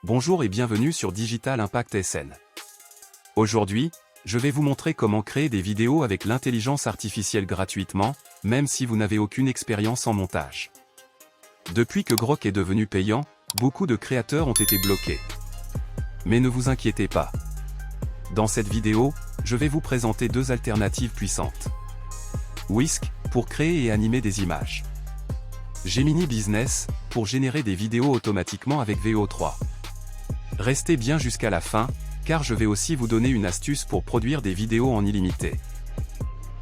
Bonjour et bienvenue sur Digital Impact SN. Aujourd'hui, je vais vous montrer comment créer des vidéos avec l'intelligence artificielle gratuitement, même si vous n'avez aucune expérience en montage. Depuis que Grok est devenu payant, beaucoup de créateurs ont été bloqués. Mais ne vous inquiétez pas. Dans cette vidéo, je vais vous présenter deux alternatives puissantes. Whisk, pour créer et animer des images. Gemini Business, pour générer des vidéos automatiquement avec VO3. Restez bien jusqu'à la fin, car je vais aussi vous donner une astuce pour produire des vidéos en illimité.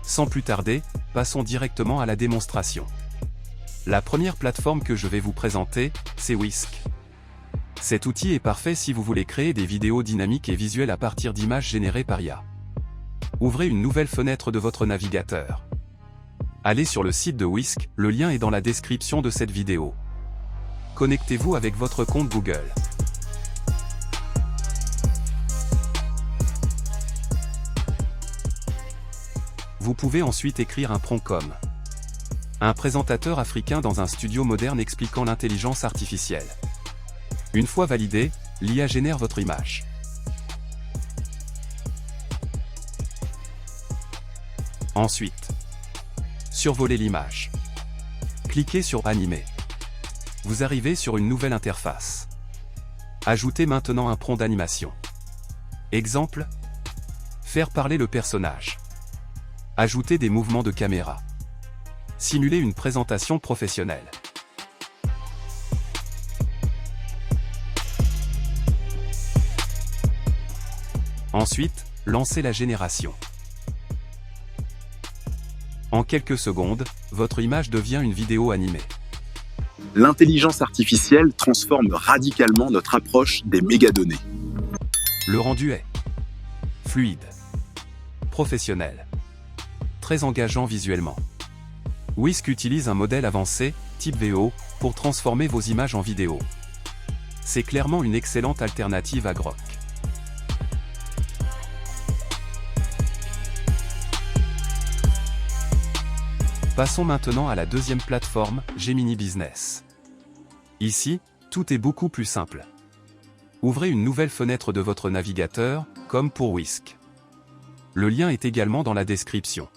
Sans plus tarder, passons directement à la démonstration. La première plateforme que je vais vous présenter, c'est Whisk. Cet outil est parfait si vous voulez créer des vidéos dynamiques et visuelles à partir d'images générées par IA. Ouvrez une nouvelle fenêtre de votre navigateur. Allez sur le site de Whisk, le lien est dans la description de cette vidéo. Connectez-vous avec votre compte Google. Vous pouvez ensuite écrire un prompt comme un présentateur africain dans un studio moderne expliquant l'intelligence artificielle. Une fois validé, l'IA génère votre image. Ensuite, survolez l'image. Cliquez sur Animer. Vous arrivez sur une nouvelle interface. Ajoutez maintenant un prompt d'animation. Exemple, faire parler le personnage. Ajoutez des mouvements de caméra. Simuler une présentation professionnelle. Ensuite, lancez la génération. En quelques secondes, votre image devient une vidéo animée. L'intelligence artificielle transforme radicalement notre approche des mégadonnées. Le rendu est fluide, professionnel, très engageant visuellement. Whisk utilise un modèle avancé, type VO, pour transformer vos images en vidéo. C'est clairement une excellente alternative à Grok. Passons maintenant à la deuxième plateforme, Gemini Business. Ici, tout est beaucoup plus simple. Ouvrez une nouvelle fenêtre de votre navigateur, comme pour Whisk. Le lien est également dans la description.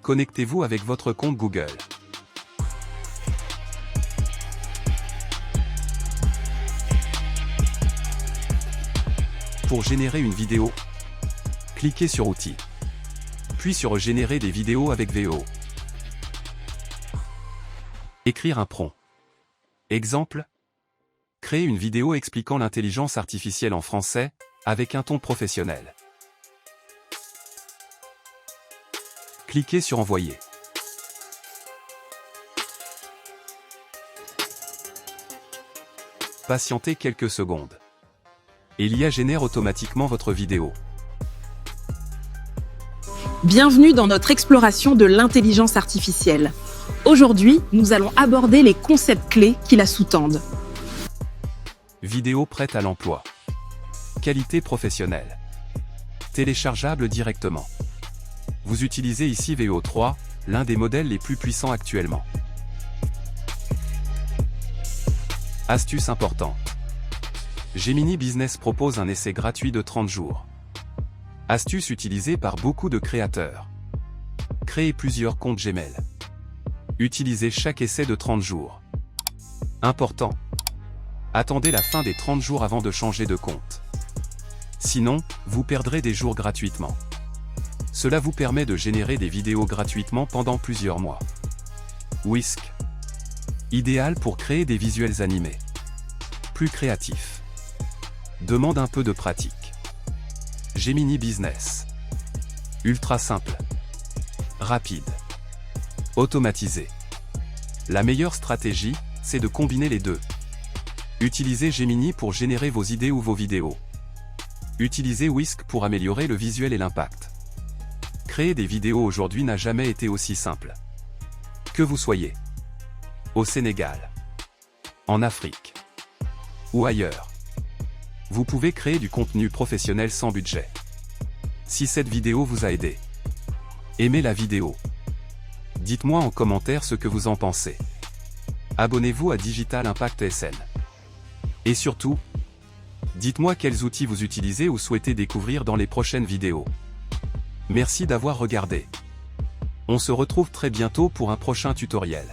Connectez-vous avec votre compte Google. Pour générer une vidéo, cliquez sur Outils, puis sur Générer des vidéos avec VO. Écrire un prompt. Exemple, créer une vidéo expliquant l'intelligence artificielle en français, avec un ton professionnel. Cliquez sur Envoyer. Patientez quelques secondes. Et l'IA génère automatiquement votre vidéo. Bienvenue dans notre exploration de l'intelligence artificielle. Aujourd'hui, nous allons aborder les concepts clés qui la sous-tendent. Vidéo prête à l'emploi. Qualité professionnelle. Téléchargeable directement. Vous utilisez ici VO3, l'un des modèles les plus puissants actuellement. Astuce importante. Gemini Business propose un essai gratuit de 30 jours. Astuce utilisée par beaucoup de créateurs. Créez plusieurs comptes Gmail. Utilisez chaque essai de 30 jours. Important. Attendez la fin des 30 jours avant de changer de compte. Sinon, vous perdrez des jours gratuitement. Cela vous permet de générer des vidéos gratuitement pendant plusieurs mois. Whisk. Idéal pour créer des visuels animés. Plus créatif. Demande un peu de pratique. Gemini Business. Ultra simple. Rapide. Automatisé. La meilleure stratégie, c'est de combiner les deux. Utilisez Gemini pour générer vos idées ou vos vidéos. Utilisez Whisk pour améliorer le visuel et l'impact. Créer des vidéos aujourd'hui n'a jamais été aussi simple. Que vous soyez au Sénégal, en Afrique ou ailleurs, vous pouvez créer du contenu professionnel sans budget. Si cette vidéo vous a aidé, aimez la vidéo. Dites-moi en commentaire ce que vous en pensez. Abonnez-vous à Digital Impact SN. Et surtout, Dites-moi quels outils vous utilisez ou souhaitez découvrir dans les prochaines vidéos. Merci d'avoir regardé. On se retrouve très bientôt pour un prochain tutoriel.